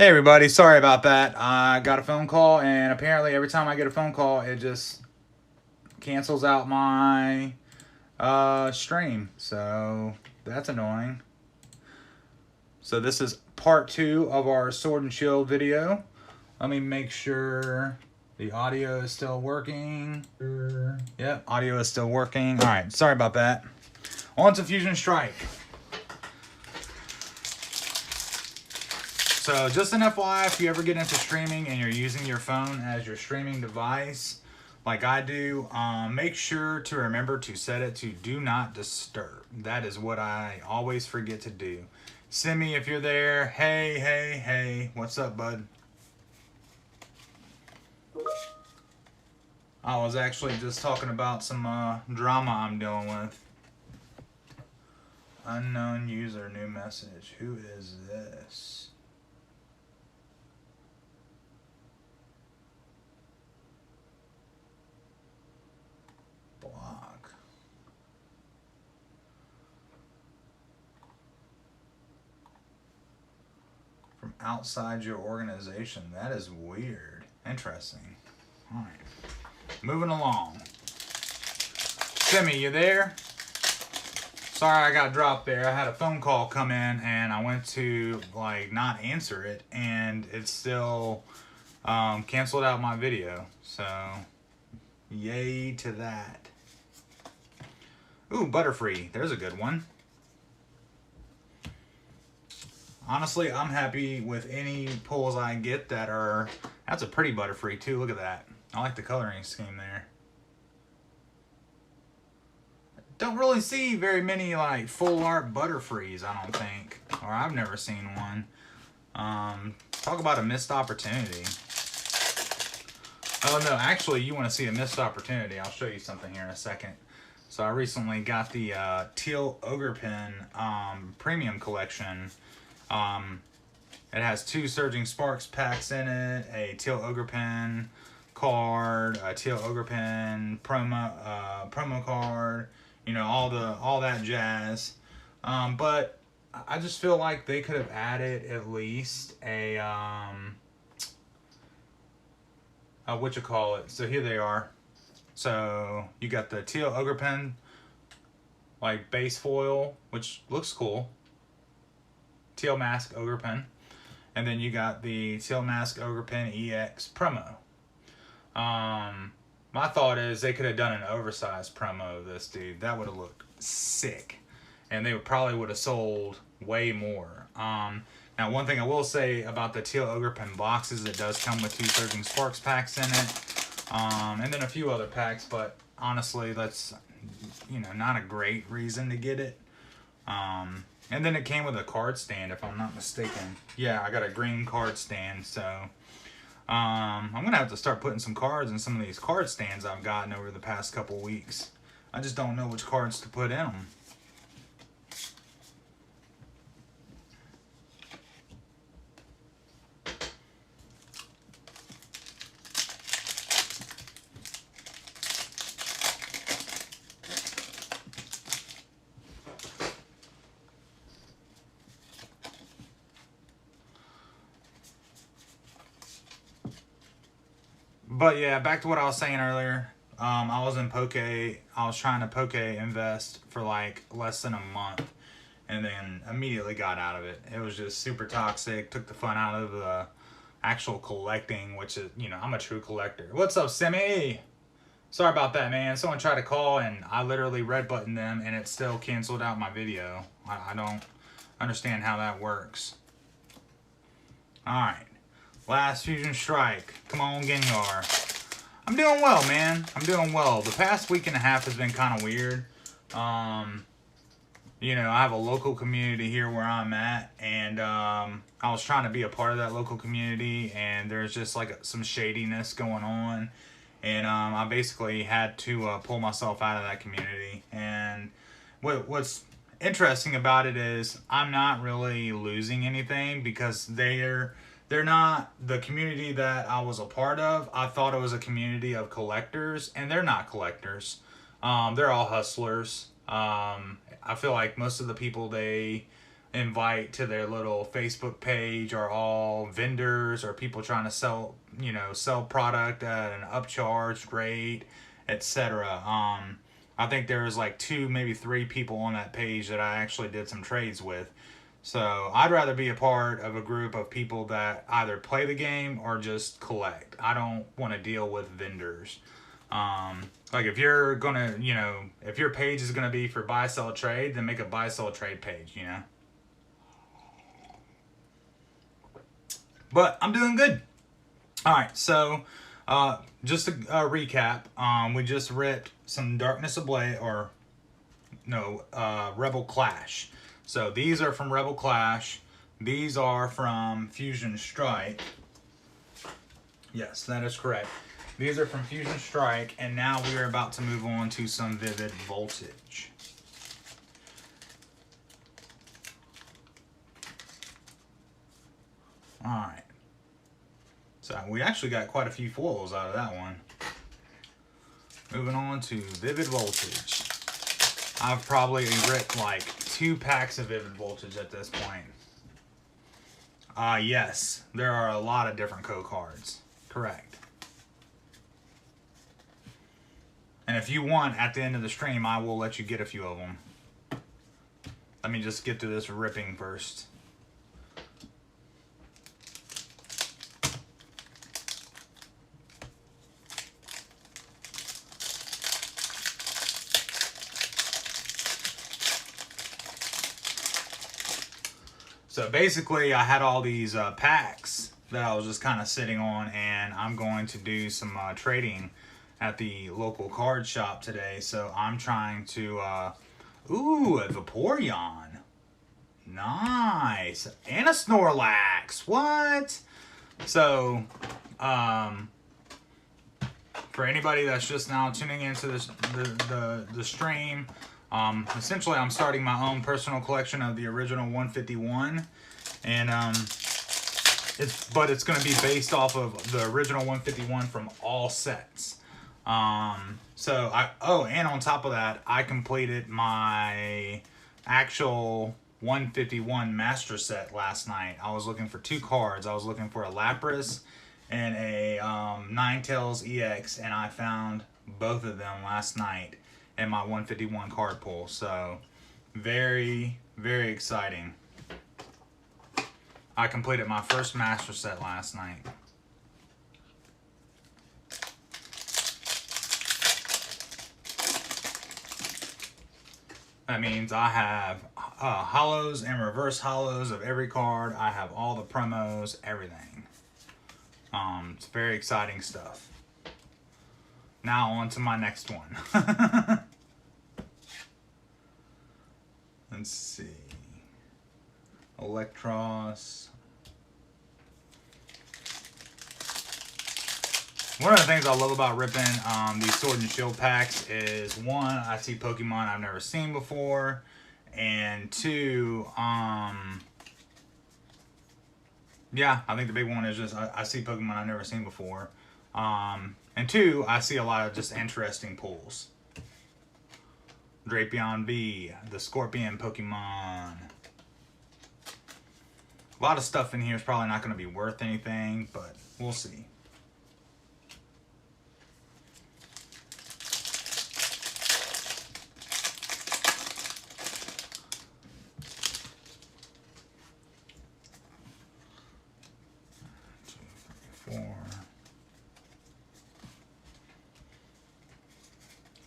Hey everybody, sorry about that. I got a phone call, and apparently every time I get a phone call, it just cancels out my stream. So that's annoying. So this is part 2 of our Sword and Shield video. Let me make sure the audio is still working. Yep, audio is still working. Alright, sorry about that. On to Fusion Strike. So just an FYI, if you ever get into streaming and you're using your phone as your streaming device, like I do, make sure to remember to set it to do not disturb. That is what I always forget to do. Simi, if you're there, hey, what's up, bud? I was actually just talking about some drama I'm dealing with. Unknown user, new message. Who is this? Block. From outside your organization. That is weird. Interesting. Alright. Moving along. Simi, you there? Sorry I got dropped there. I had a phone call come in and I went to not answer it, and it still canceled out my video. So yay to that. Ooh, Butterfree. There's a good one. Honestly, I'm happy with any pulls I get that are... That's a pretty Butterfree too. Look at that. I like the coloring scheme there. Don't really see very many full art Butterfrees, I don't think. Or I've never seen one. Talk about a missed opportunity. Oh no, actually you want to see a missed opportunity. I'll show you something here in a second. So I recently got the Teal Ogre Pen Premium Collection. It has 2 Surging Sparks packs in it, a Teal Ogre Pen card, a Teal Ogre Pen promo card, you know, all that jazz. But I just feel like they could have added at least a what you call it. So here they are. So you got the Teal Ogre Pen base foil, which looks cool. Teal Mask Ogre Pen. And then you got the Teal Mask Ogre Pen EX promo. My thought is they could have done an oversized promo of this, dude. That would have looked sick. And they probably would have sold way more. Now, one thing I will say about the Teal Ogre Pen box is it does come with 2 Surging Sparks packs in it. And then a few other packs, but honestly, that's, you know, not a great reason to get it. And then it came with a card stand, if I'm not mistaken. Yeah, I got a green card stand, so... I'm going to have to start putting some cards in some of these card stands I've gotten over the past couple weeks. I just don't know which cards to put in them. But yeah, back to what I was saying earlier. I was in Poke. I was trying to Poke invest for less than a month, and then immediately got out of it. It was just super toxic. Took the fun out of the actual collecting, which is, you know, I'm a true collector. What's up, Simi? Sorry about that, man. Someone tried to call, and I literally red buttoned them, and it still canceled out my video. I don't understand how that works. All right. Last Fusion Strike. Come on, Gengar. I'm doing well, man. I'm doing well. The past week and a half has been kind of weird. You know, I have a local community here where I'm at, and I was trying to be a part of that local community, and there's just some shadiness going on, and I basically had to pull myself out of that community. And what's interesting about it is I'm not really losing anything, because they're not the community that I was a part of. I thought it was a community of collectors, and they're not collectors. They're all hustlers. I feel like most of the people they invite to their little Facebook page are all vendors or people trying to sell, sell product at an upcharged rate, etc. I think there was like 2, maybe 3 people on that page that I actually did some trades with. So I'd rather be a part of a group of people that either play the game or just collect. I don't want to deal with vendors. Like if you're gonna, if your page is gonna be for buy, sell, trade, then make a buy, sell, trade page, But I'm doing good. All right, so just to recap, we just ripped some Darkness Ablaze, or no, Rebel Clash. So these are from Rebel Clash. These are from Fusion Strike. Yes, that is correct. These are from Fusion Strike, and now we are about to move on to some Vivid Voltage. Alright. So we actually got quite a few foils out of that one. Moving on to Vivid Voltage. I've probably ripped like 2 packs of Vivid Voltage at this point. Yes, there are a lot of different code cards. Correct. And if you want, at the end of the stream, I will let you get a few of them. Let me just get through this ripping first. So basically, I had all these packs that I was just kind of sitting on, and I'm going to do some trading at the local card shop today. So I'm trying to, ooh, a Vaporeon. Nice. And a Snorlax. What? So, for anybody that's just now tuning into this, the stream, essentially I'm starting my own personal collection of the original 151, and it's going to be based off of the original 151 from all sets. So and on top of that, I completed my actual 151 master set last night. I was looking for 2 cards. I was looking for a Lapras and a Ninetales EX, and I found both of them last night in my 151 card pool. So very, very exciting. I completed my first master set last night. That means I have hollows and reverse hollows of every card. I have all the promos, everything. It's very exciting stuff. Now on to my next one. Let's see. Electros. One of the things I love about ripping these Sword and Shield packs is, 1, I see Pokemon I've never seen before, and 2, yeah, I think the big one is just I see Pokemon I've never seen before, and 2, I see a lot of just interesting pulls. Drapion B, the Scorpion Pokemon. A lot of stuff in here is probably not going to be worth anything, but we'll see.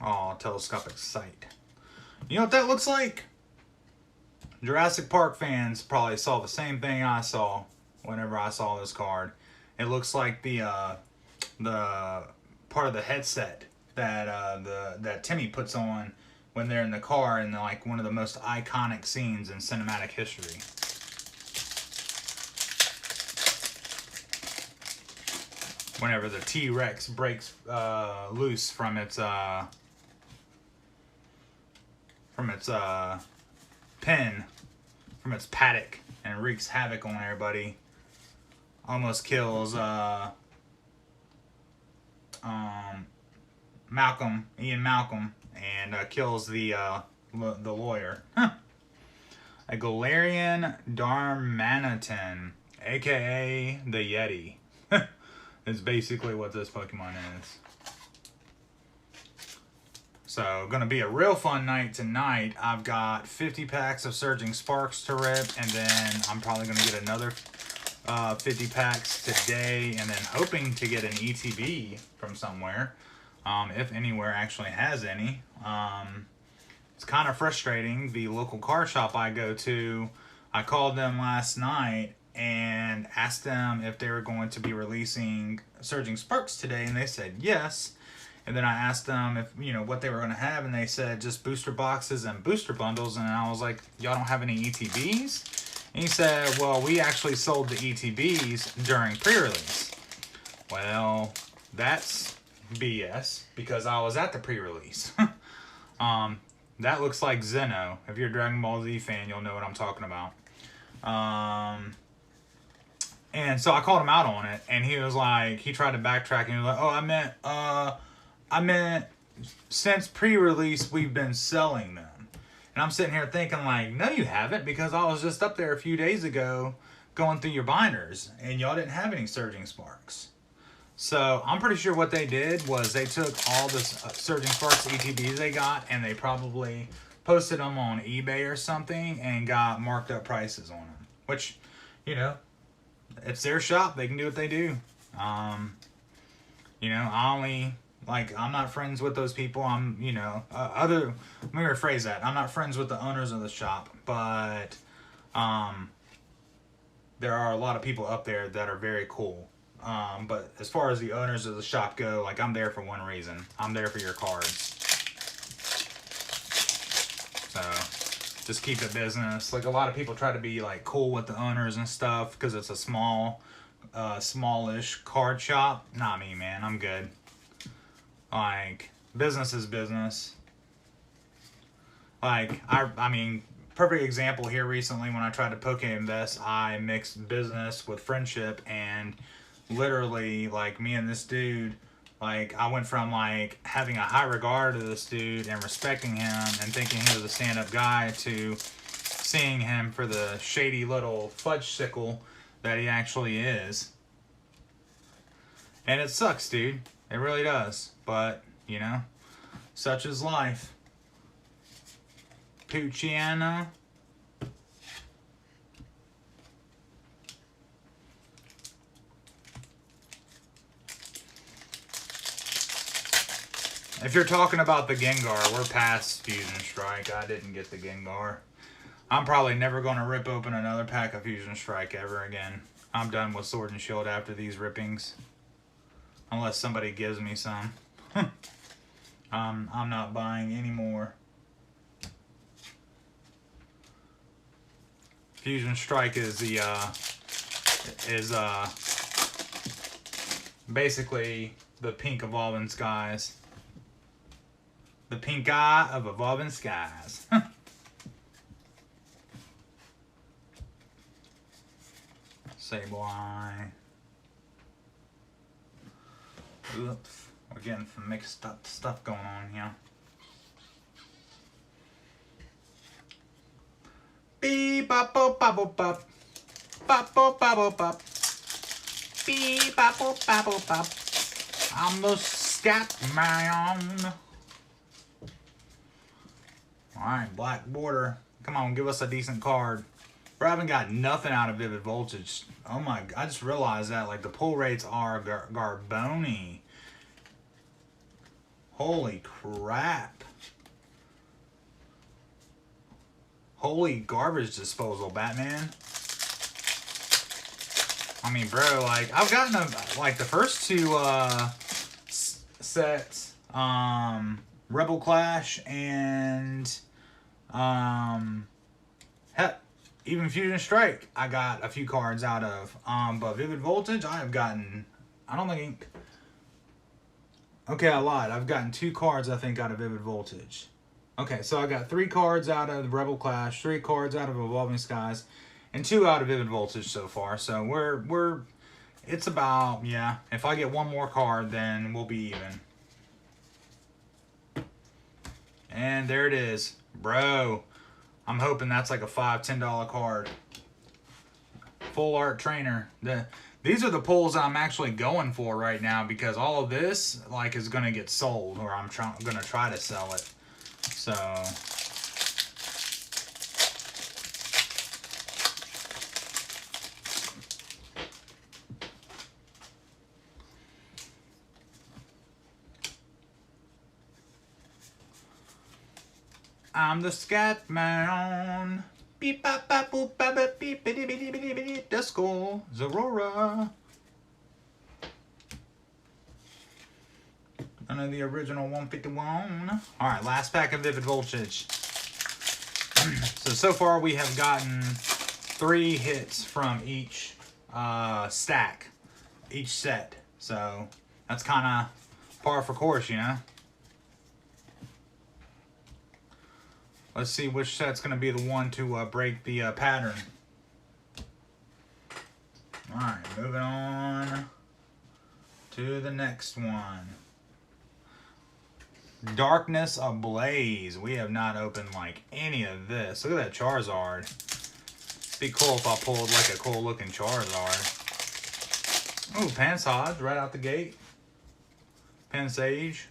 Oh, telescopic sight. You know what that looks like? Jurassic Park fans probably saw the same thing I saw whenever I saw this card. It looks like the part of the headset that that Timmy puts on when they're in the car in like one of the most iconic scenes in cinematic history. Whenever the T-Rex breaks loose from its pen, from its paddock, and wreaks havoc on everybody. Almost kills Ian Malcolm, and kills the lawyer. a Galarian Darmanitan, aka the Yeti. Is basically what this Pokemon is. So, gonna be a real fun night tonight. I've got 50 packs of Surging Sparks to rip, and then I'm probably gonna get another 50 packs today, and then hoping to get an ETB from somewhere, if anywhere actually has any. It's kind of frustrating. The local car shop I go to, I called them last night and asked them if they were going to be releasing Surging Sparks today, and they said yes. And then I asked them if, you know, what they were going to have, and they said just booster boxes and booster bundles, and I was like, y'all don't have any ETBs? And he said, well, we actually sold the ETBs during pre-release. Well, that's BS, because I was at the pre-release. That looks like Zeno. If you're a Dragon Ball Z fan, you'll know what I'm talking about. And so I called him out on it, and he was like, he tried to backtrack, and he was like, oh, I meant since pre-release, we've been selling them. And I'm sitting here thinking like, no, you haven't, because I was just up there a few days ago going through your binders, and y'all didn't have any Surging Sparks. So I'm pretty sure what they did was they took all the Surging Sparks ETBs they got, and they probably posted them on eBay or something and got marked up prices on them. Which, you know, it's their shop. They can do what they do. You know, I'm not friends with those people. Let me rephrase that. I'm not friends with the owners of the shop, but there are a lot of people up there that are very cool. But as far as the owners of the shop go, like, I'm there for one reason. I'm there for your cards. So, just keep it business. Like, a lot of people try to be, like, cool with the owners and stuff because it's a smallish card shop. Not me, man. I'm good. Like, business is business. Like, I mean, perfect example here recently when I tried to Poke Invest, I mixed business with friendship, and literally, like, me and this dude, like, I went from, like, having a high regard to this dude and respecting him and thinking he was a stand-up guy to seeing him for the shady little fudge sickle that he actually is. And it sucks, dude. It really does. But, you know, such is life. Pucciano. If you're talking about the Gengar, we're past Fusion Strike. I didn't get the Gengar. I'm probably never going to rip open another pack of Fusion Strike ever again. I'm done with Sword and Shield after these rippings. Unless somebody gives me some. I'm not buying any more. Fusion Strike is the basically the pink Evolving Skies. The pink eye of Evolving Skies. Sableye. Oops. We're getting some mixed up stuff going on here. Beep bop bop bop bop. Bop bop bop bop. Beep bop bop bop bop. I'm the scat man. Alright, Black Border. Come on, give us a decent card. Bro, I haven't got nothing out of Vivid Voltage. Oh my, I just realized that, like, the pull rates are Garboni. Holy crap. Holy garbage disposal, Batman. I mean, bro, like, I've gotten, like, the first two sets, Rebel Clash and, heck, even Fusion Strike, I got a few cards out of. But Vivid Voltage, I have gotten, I don't think, okay, I lied. I've gotten 2 cards, I think, out of Vivid Voltage. Okay, so I got 3 cards out of Rebel Clash, 3 cards out of Evolving Skies, and 2 out of Vivid Voltage so far. So it's about, yeah, if I get 1 more card, then we'll be even. And there it is. Bro, I'm hoping that's like a $5, $10 card. Full art trainer. These are the pulls I'm actually going for right now, because all of this like is gonna get sold, or I'm gonna try to sell it. So I'm the scat man. Beep bop bop boop bop bop beep bitty bitty bitty bitty disco Zorora. None of the original 151. Alright, last pack of Vivid Voltage. So far we have gotten 3 hits from each stack, each set. So that's kind of par for course, you know. Let's see which set's going to be the one to break the pattern. Alright, moving on to the next one. Darkness Ablaze. We have not opened like any of this. Look at that Charizard. It'd be cool if I pulled like a cool looking Charizard. Ooh, Pansage right out the gate. Pansage.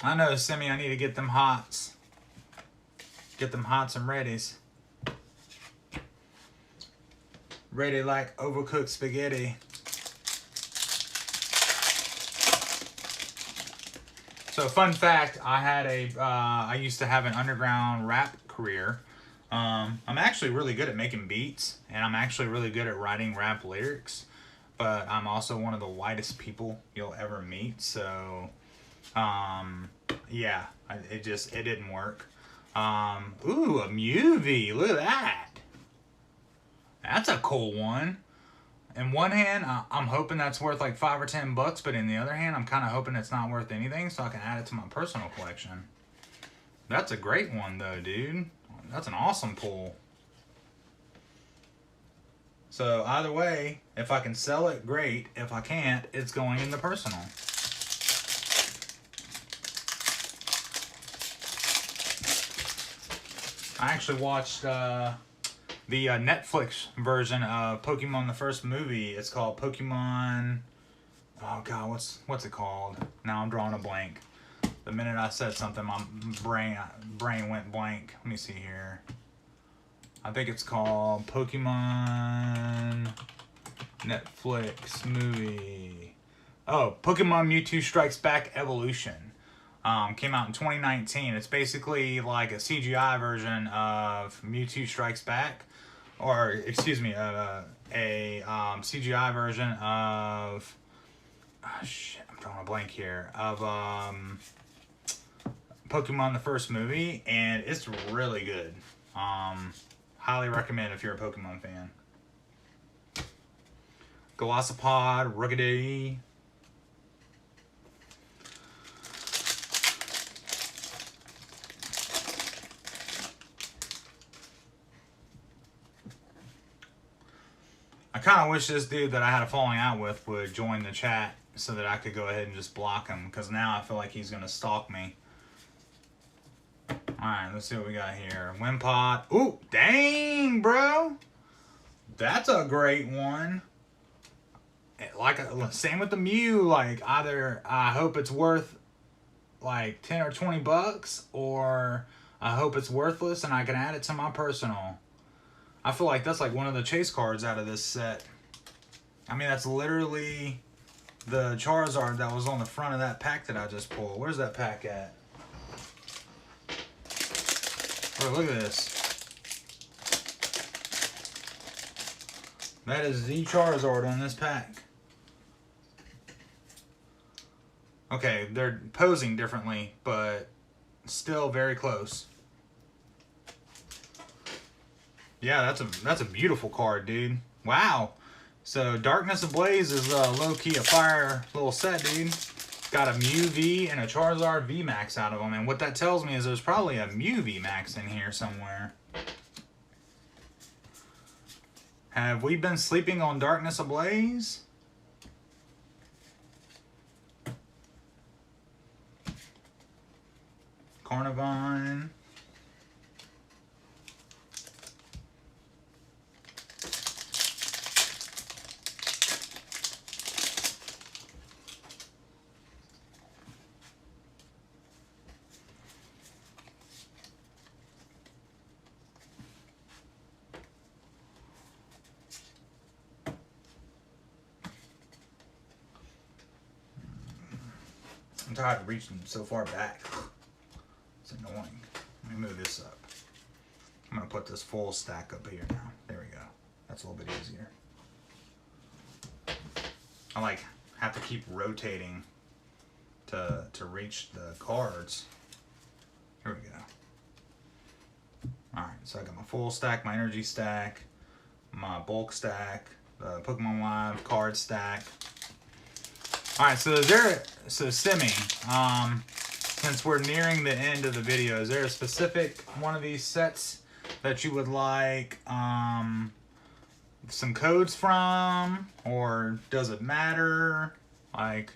I know, Simi, I need to get them hots. Get them hots and readies. Ready like overcooked spaghetti. So fun fact, I used to have an underground rap career. I'm actually really good at making beats, and I'm actually really good at writing rap lyrics, but I'm also one of the whitest people you'll ever meet, so yeah, it didn't work. Ooh, a Mewtwo, look at that. That's a cool one. In one hand, I'm hoping that's worth like $5 or $10, but in the other hand, I'm kind of hoping it's not worth anything, so I can add it to my personal collection. That's a great one though, dude. That's an awesome pull. So either way, if I can sell it, great. If I can't, it's going in the personal. I actually watched the Netflix version of Pokemon, the first movie. It's called Pokemon. Oh god, what's it called? Now I'm drawing a blank. The minute I said something, my brain went blank. Let me see here. I think it's called Pokemon Netflix movie. Oh, Pokemon Mewtwo Strikes Back Evolution. Came out in 2019. It's basically like a CGI version of Mewtwo Strikes Back, or excuse me, a CGI version of shit, I'm drawing a blank here, of Pokemon the first movie, and it's really good. Highly recommend if you're a Pokemon fan. Golisopod, Rookidee. I kind of wish this dude that I had a falling out with would join the chat so that I could go ahead and just block him, because now I feel like he's going to stalk me. Alright, let's see what we got here. Wimpod. Ooh, dang, bro. That's a great one. Same with the Mew. Like, either I hope it's worth like 10 or 20 bucks, or I hope it's worthless and I can add it to my personal. I feel like that's like one of the chase cards out of this set. I mean, that's literally the Charizard that was on the front of that pack that I just pulled. Where's that pack at? Oh, look at this. That is the Charizard on this pack. Okay, they're posing differently, but still very close. Yeah, that's a beautiful card, dude. Wow. So Darkness Ablaze is low-key a fire little set, dude. Got a Mew V and a Charizard V Max out of them, and what that tells me is there's probably a Mew V Max in here somewhere. Have we been sleeping on Darkness Ablaze? Carnivine. I'm tired of reaching so far back. It's annoying. Let me move this up. I'm going to put this full stack up here now. There we go. That's a little bit easier. I like have to keep rotating to reach the cards. Here we go. Alright, so I got my full stack, my energy stack, my bulk stack, the Pokemon Live card stack. Alright, so Simi, since we're nearing the end of the video, is there a specific one of these sets that you would like some codes from, or does it matter? Like,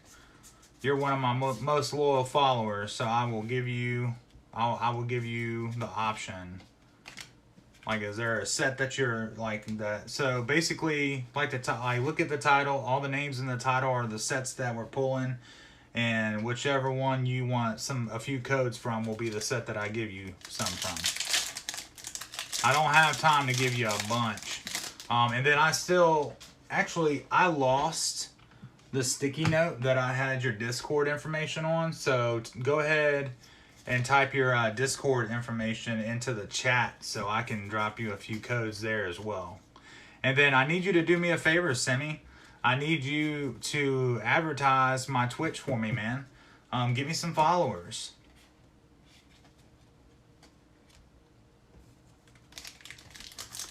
you're one of my most loyal followers, so I will give you the option. Like, is there a set that you're like that? So basically, like I look at the title. All the names in the title are the sets that we're pulling, and whichever one you want a few codes from will be the set that I give you some from. I don't have time to give you a bunch. And then I lost the sticky note that I had your Discord information on. So go ahead and type your Discord information into the chat so I can drop you a few codes there as well. And then I need you to do me a favor, Simi. I need you to advertise my Twitch for me, man. Get me some followers.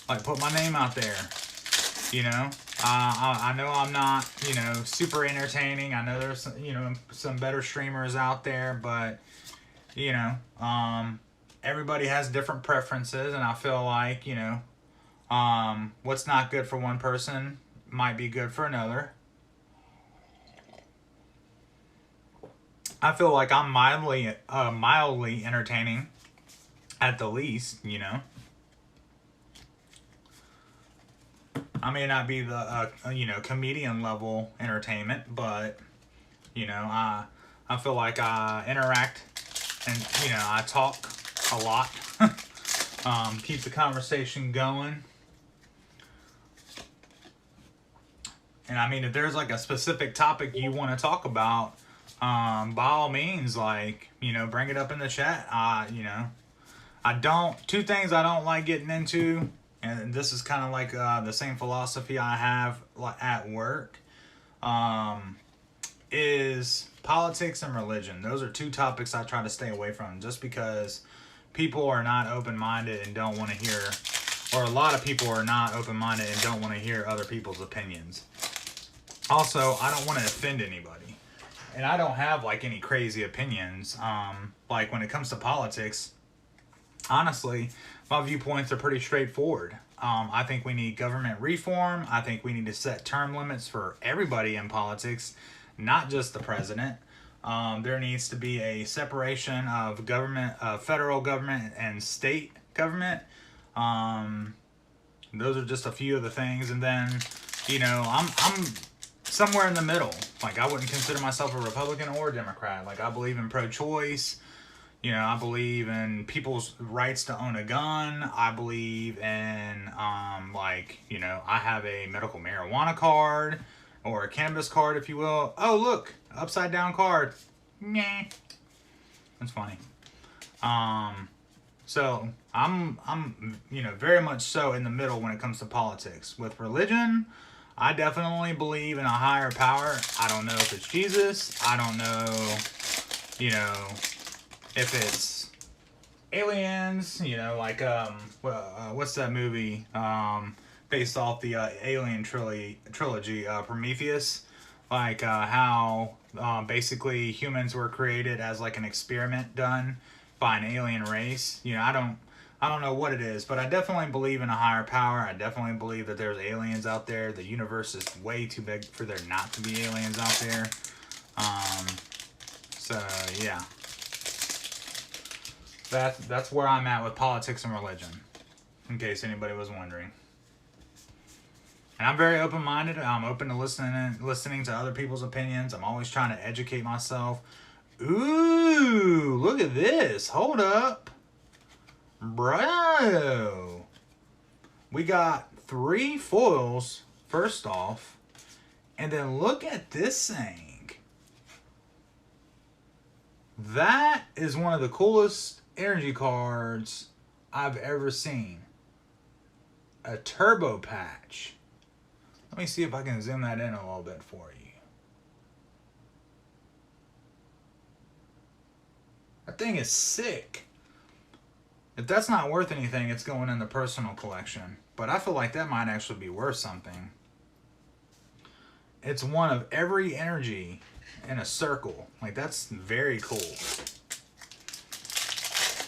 Like, put my name out there, you know. I know I'm not, you know, super entertaining. I know there's, you know, some better streamers out there, but, you know, everybody has different preferences, and I feel like, you know, what's not good for one person might be good for another. I feel like I'm mildly entertaining, at the least, you know. I may not be the, you know, comedian level entertainment, but, you know, I feel like I interact and, you know, I talk a lot. Keep the conversation going. And I mean, if there's like a specific topic you want to talk about, by all means, like, you know, bring it up in the chat. You know, two things I don't like getting into, and this is kind of like the same philosophy I have at work, is politics and religion. Those are two topics I try to stay away from, just because people are not open-minded and don't want to hear, or a lot of people are not open-minded and don't want to hear other people's opinions. Also, I don't want to offend anybody. And I don't have like any crazy opinions. Like when it comes to politics, honestly, my viewpoints are pretty straightforward. I think we need government reform. I think we need to set term limits for everybody in politics, not just the president. There needs to be a separation of government, federal government and state government. Those are just a few of the things. And then, you know, I'm somewhere in the middle. Like, I wouldn't consider myself a Republican or a Democrat. Like, I believe in pro-choice. You know, I believe in people's rights to own a gun. I believe in, like, you know, I have a medical marijuana card, or a cannabis card, if you will. Oh, look, upside down card. Meh. That's funny. So I'm, you know, very much so in the middle when it comes to politics. With religion, I definitely believe in a higher power. I don't know if it's Jesus. I don't know, you know, if it's aliens, you know, like, what's that movie, based off the, Alien trilogy, Prometheus, like, how, basically humans were created as, like, an experiment done by an alien race. You know, I don't know what it is, but I definitely believe in a higher power. I definitely believe that there's aliens out there. The universe is way too big for there not to be aliens out there. So, yeah. That's where I'm at with politics and religion, in case anybody was wondering. And I'm very open-minded. I'm open to listening to other people's opinions. I'm always trying to educate myself. Ooh, look at this. Hold up. Bro. We got 3 foils, first off. And then look at this thing. That is one of the coolest energy cards I've ever seen. A turbo patch. Let me see if I can zoom that in a little bit for you. That thing is sick. If that's not worth anything, it's going in the personal collection. But I feel like that might actually be worth something. It's one of every energy in a circle. Like, that's very cool.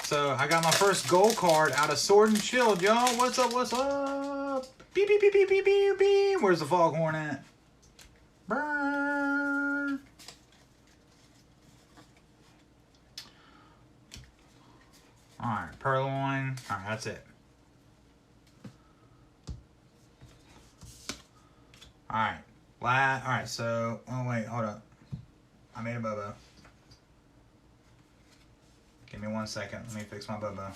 So, I got my first gold card out of Sword and Shield, y'all. What's up, what's up? Beep, beep, beep, beep, beep, beep, beep. Where's the foghorn at? Burn. Alright, Purloin. Alright, that's it. Alright. Alright, so... Oh, wait, hold up. I made a Bobo. Give me 1 second. Let me fix my Bobo.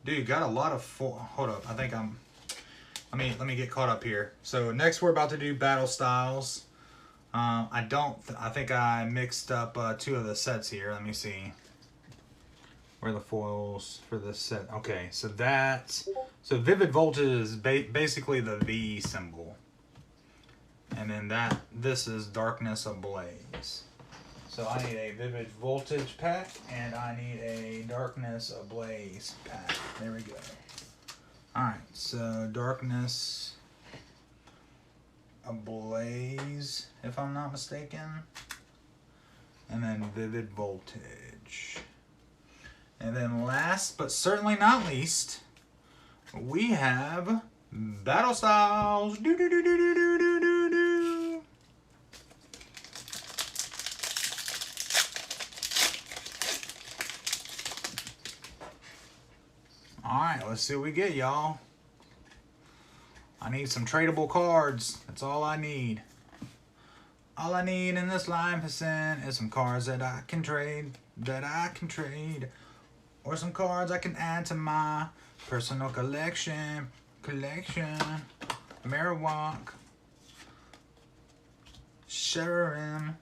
Dude, got a lot of... Hold up. I think I'm... Let me get caught up here. So, next we're about to do Battle Styles. I think I mixed up 2 of the sets here. Let me see. Where are the foils for this set? Okay, so that's... So Vivid Voltage is basically the V symbol. And then this is Darkness Ablaze. So I need a Vivid Voltage pack, and I need a Darkness Ablaze pack. There we go. Alright, so Darkness Ablaze, if I'm not mistaken. And then Vivid Voltage. And then last, but certainly not least, we have Battle Styles. Do, do, do, do, do, do, do, do, do. Alright, let's see what we get, y'all. I need some tradable cards. That's all I need. All I need in this line percent is some cards that I can trade. Or some cards I can add to my personal collection. Marowak. Sharon.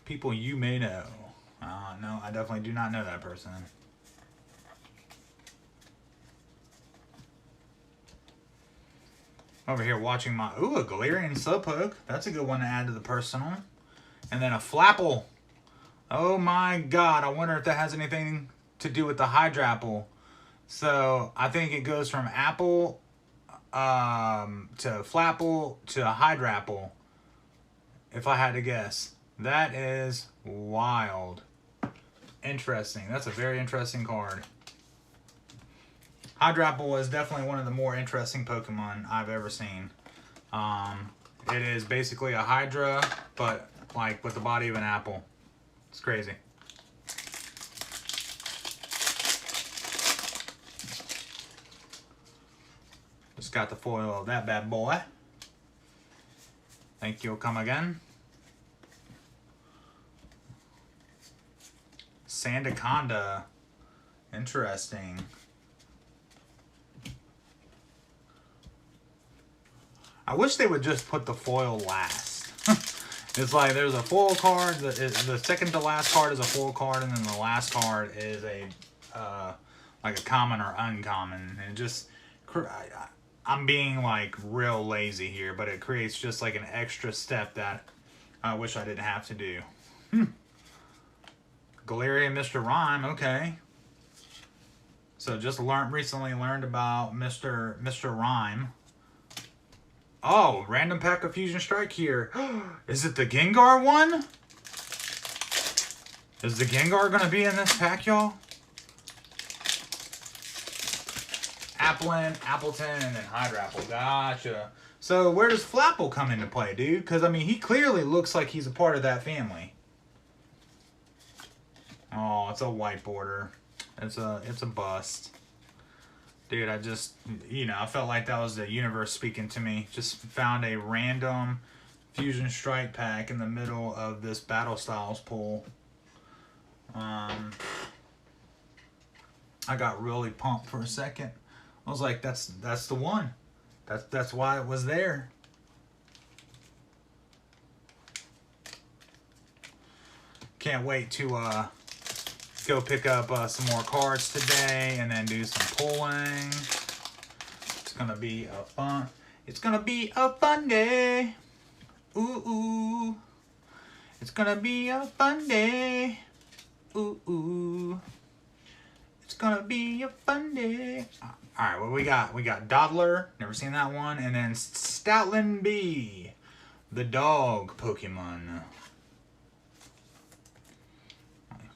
People you may know. No, I definitely do not know that person. Over here watching my... Ooh, a Galarian Slowpoke. That's a good one to add to the personal. And then a Flapple. Oh my god, I wonder if that has anything to do with the Hydrapple. So, I think it goes from Apple to Flapple to Hydrapple. If I had to guess. That is wild. Interesting. That's a very interesting card. Hydrapple is definitely one of the more interesting Pokemon I've ever seen. It is basically a Hydra, but like with the body of an apple. It's crazy. Just got the foil of that bad boy. Think you'll come again. Sandaconda. Interesting. I wish they would just put the foil last. It's like there's a foil card. The second to last card is a foil card, and then the last card is a like a common or uncommon. And it just, I'm being like real lazy here, but it creates just like an extra step that I wish I didn't have to do. Galarian Mr. Rhyme, okay. So just recently learned about Mr. Rhyme. Oh, random pack of Fusion Strike here. Is it the Gengar one? Is the Gengar going to be in this pack, y'all? Applin, Appleton, and then Hydrapple. Gotcha. So where does Flapple come into play, dude? Because, I mean, he clearly looks like he's a part of that family. Oh, it's a white border. It's a bust. Dude, I just, you know, I felt like that was the universe speaking to me. Just found a random Fusion Strike pack in the middle of this Battle Styles pull. I got really pumped for a second. I was like, that's the one. That's why it was there. Can't wait to go pick up some more cards today and then do some pulling. It's gonna be a fun. It's gonna be a fun day. Ooh ooh. It's gonna be a fun day. Ooh ooh. It's gonna be a fun day. Alright, what we got? We got Dodler, never seen that one, and then Stoutland B, the dog Pokemon.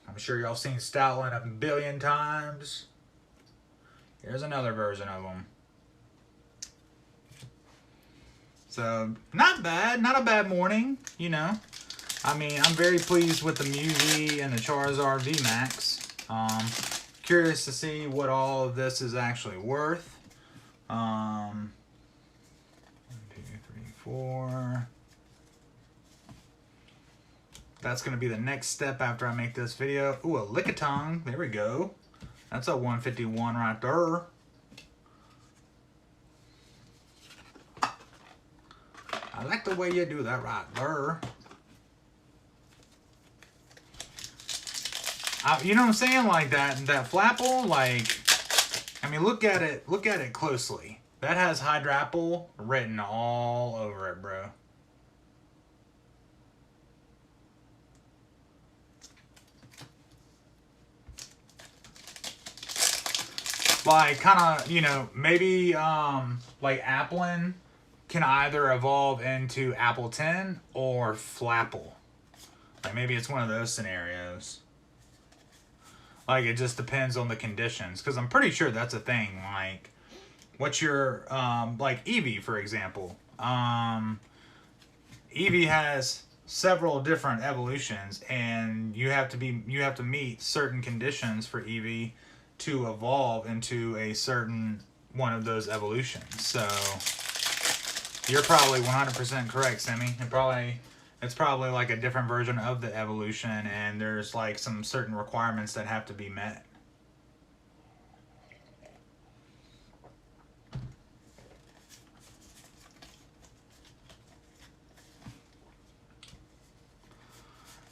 I'm sure y'all seen Stoutland a billion times. Here's another version of them. So, not bad. Not a bad morning, you know. I mean, I'm very pleased with the Mew V and the Charizard VMAX. Curious to see what all of this is actually worth. 1, 2, 3, 4. That's going to be the next step after I make this video. Ooh, a Lickitung. There we go. That's a 151 right there. I like the way you do that right there. You know what I'm saying? Like that Flapple, like, I mean, look at it closely. That has Hydrapple written all over it, bro. Like, kind of, you know, maybe, like Applin can either evolve into Appleton or Flapple. Like, maybe it's one of those scenarios. Like, it just depends on the conditions. Because I'm pretty sure that's a thing. Like, what's your, like, Eevee, for example. Eevee has several different evolutions. And you have to meet certain conditions for Eevee to evolve into a certain one of those evolutions. So, you're probably 100% correct, Simi. It's probably like a different version of the evolution, and there's like some certain requirements that have to be met.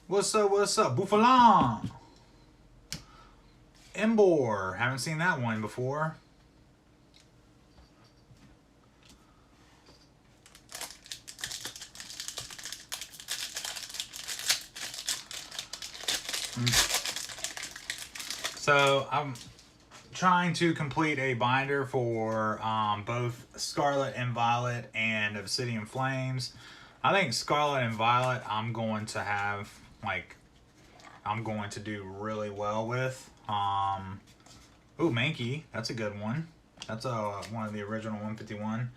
What's up, Bouffalant? Embor, haven't seen that one before. So I'm trying to complete a binder for both Scarlet and Violet and Obsidian Flames. I think Scarlet and Violet I'm going to have, like, I'm going to do really well with. Ooh, Mankey, that's a good one. That's one of the original 151.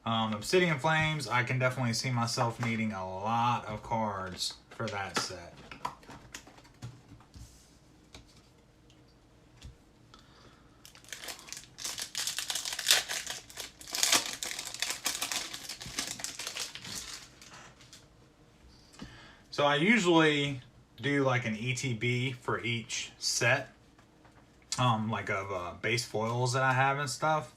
Obsidian Flames, I can definitely see myself needing a lot of cards for that set. So I usually do like an ETB for each set, like of base foils that I have and stuff.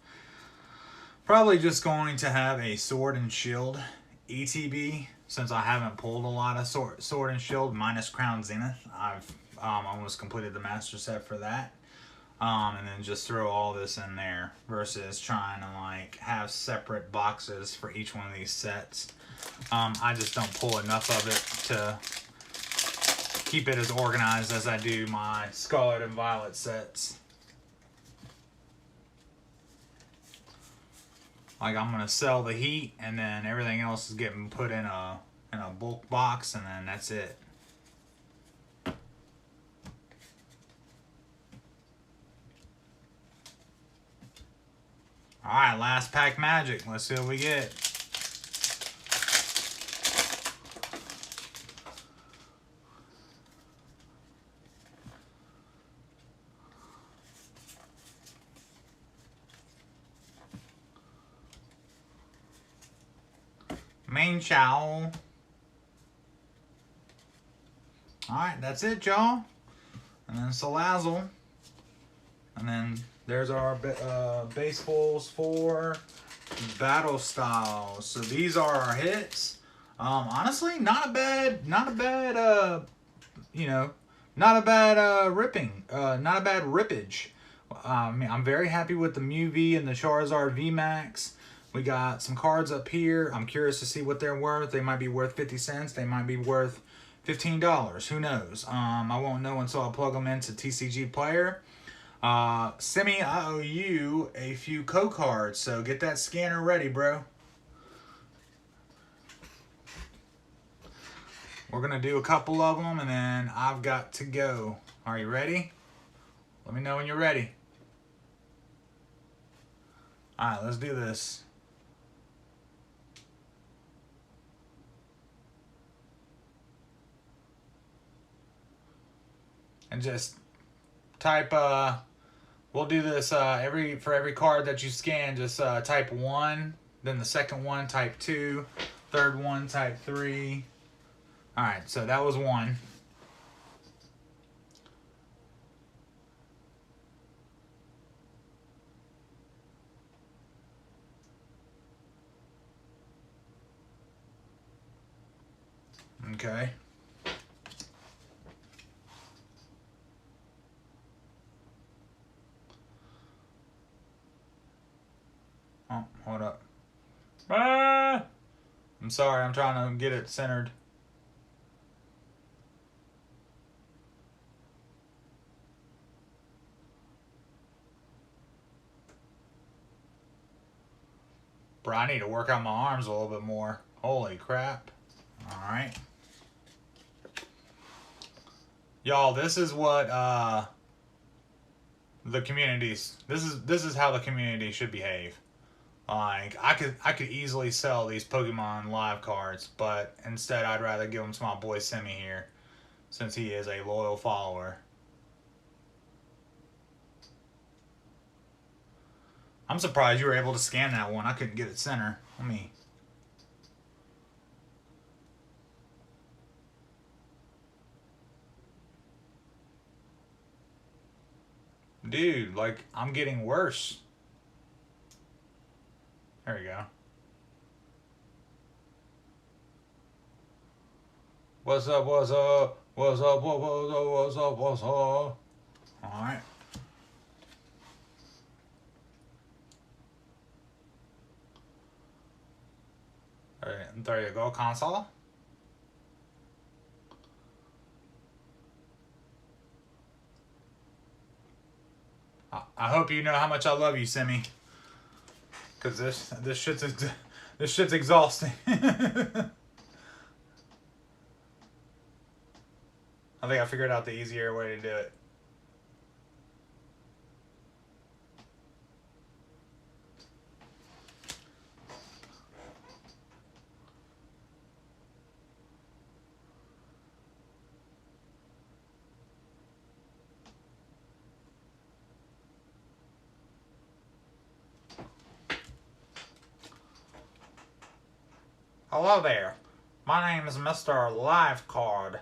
Probably just going to have a Sword and Shield ETB, since I haven't pulled a lot of Sword and Shield minus Crown Zenith. I've almost completed the master set for that. And then just throw all this in there versus trying to like have separate boxes for each one of these sets. I just don't pull enough of it to keep it as organized as I do my Scarlet and Violet sets. Like, I'm gonna sell the heat, and then everything else is getting put in a bulk box, and then that's it. Alright, last pack magic. Let's see what we get. Main Chow. Alright, that's it, y'all. And then Salazzle. And then there's our baseballs for Battle Styles. So these are our hits. Honestly, not a bad, you know, not a bad ripping, not a bad rippage. I'm very happy with the Mew V and the Charizard VMAX. We got some cards up here. I'm curious to see what they're worth. They might be worth 50 cents. They might be worth $15. Who knows? I won't know until I plug them into TCG Player. Semi, I owe you a few code cards, so get that scanner ready, bro. We're going to do a couple of them, and then I've got to go. Are you ready? Let me know when you're ready. Alright, let's do this. And just type, we'll do this for every card that you scan, just type 1, then the second one, type 2, third one, type 3. Alright, so that was 1. Okay. Oh, hold up. Ah! I'm sorry, I'm trying to get it centered. Bro, I need to work out my arms a little bit more. Holy crap. Alright. Y'all, this is what the communities, this is how the community should behave. Like, I could easily sell these Pokemon live cards, but instead I'd rather give them to my boy Semi here, since he is a loyal follower. I'm surprised you were able to scan that one. I couldn't get it center. Let me... Dude, like, I'm getting worse. There we go. What's up, what's up? What's up, what's up, what's up, what's up? Alright. There you go, console. I hope you know how much I love you, Simi. Cause this shit's exhausting. I think I figured out the easier way to do it. Hello there. My name is Mr. Livecard.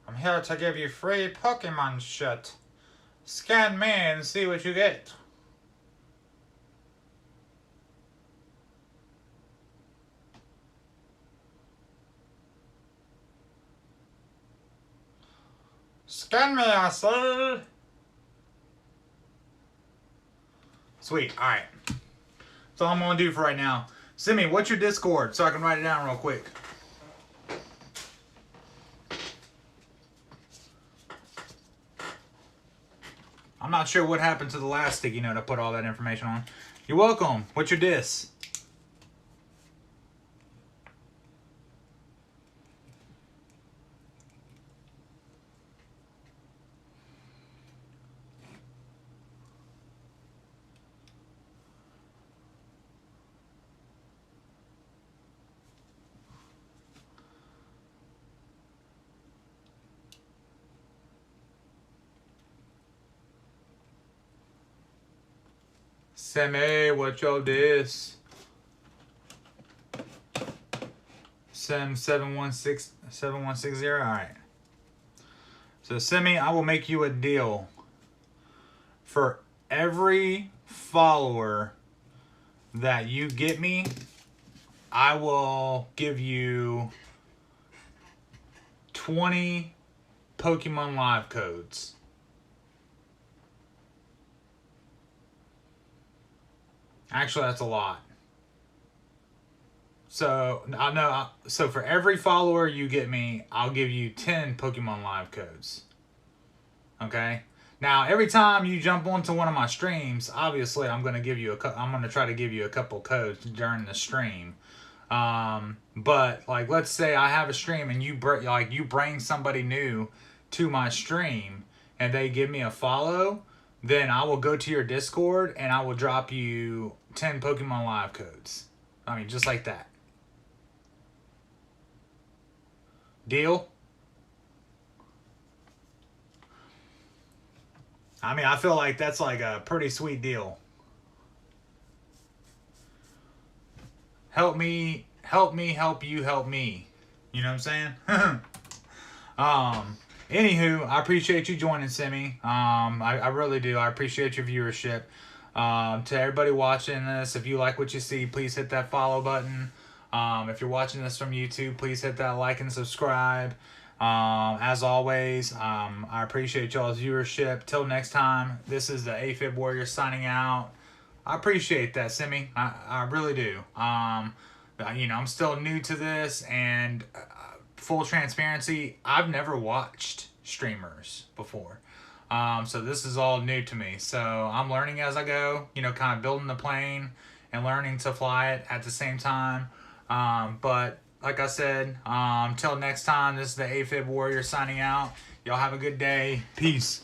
I'm here to give you free Pokemon shit. Scan me and see what you get. Scan me, I say. Sweet, alright. That's all I'm gonna do for right now. Send me, what's your Discord so I can write it down real quick? I'm not sure what happened to the last sticky note I put all that information on. You're welcome. What's your dis? Semi, what y'all this? Sem 7160. All right. So Semi, I will make you a deal. For every follower that you get me, I will give you 20 Pokemon Live codes. Actually, that's a lot. So I know. So for every follower you get me, I'll give you 10 Pokemon Live codes. Okay. Now every time you jump onto one of my streams, obviously I'm gonna give you I'm gonna try to give you a couple codes during the stream. But like, let's say I have a stream and you bring somebody new to my stream and they give me a follow, then I will go to your Discord and I will drop you 10 Pokemon Live codes. I mean, just like that. Deal? I mean, I feel like that's like a pretty sweet deal. Help me, help you, help me. You know what I'm saying? Anywho, I appreciate you joining, Simi. I really do. I appreciate your viewership. To everybody watching this, if you like what you see, please hit that follow button. If you're watching this from YouTube, please hit that like and subscribe. As always, I appreciate y'all's viewership. Till next time, this is the AFib Warrior signing out. I appreciate that, Simi. I really do. You know, I'm still new to this, and full transparency, I've never watched streamers before. So this is all new to me. So I'm learning as I go, you know, kind of building the plane and learning to fly it at the same time. But like I said, till next time, this is the AFib Warrior signing out. Y'all have a good day. Peace.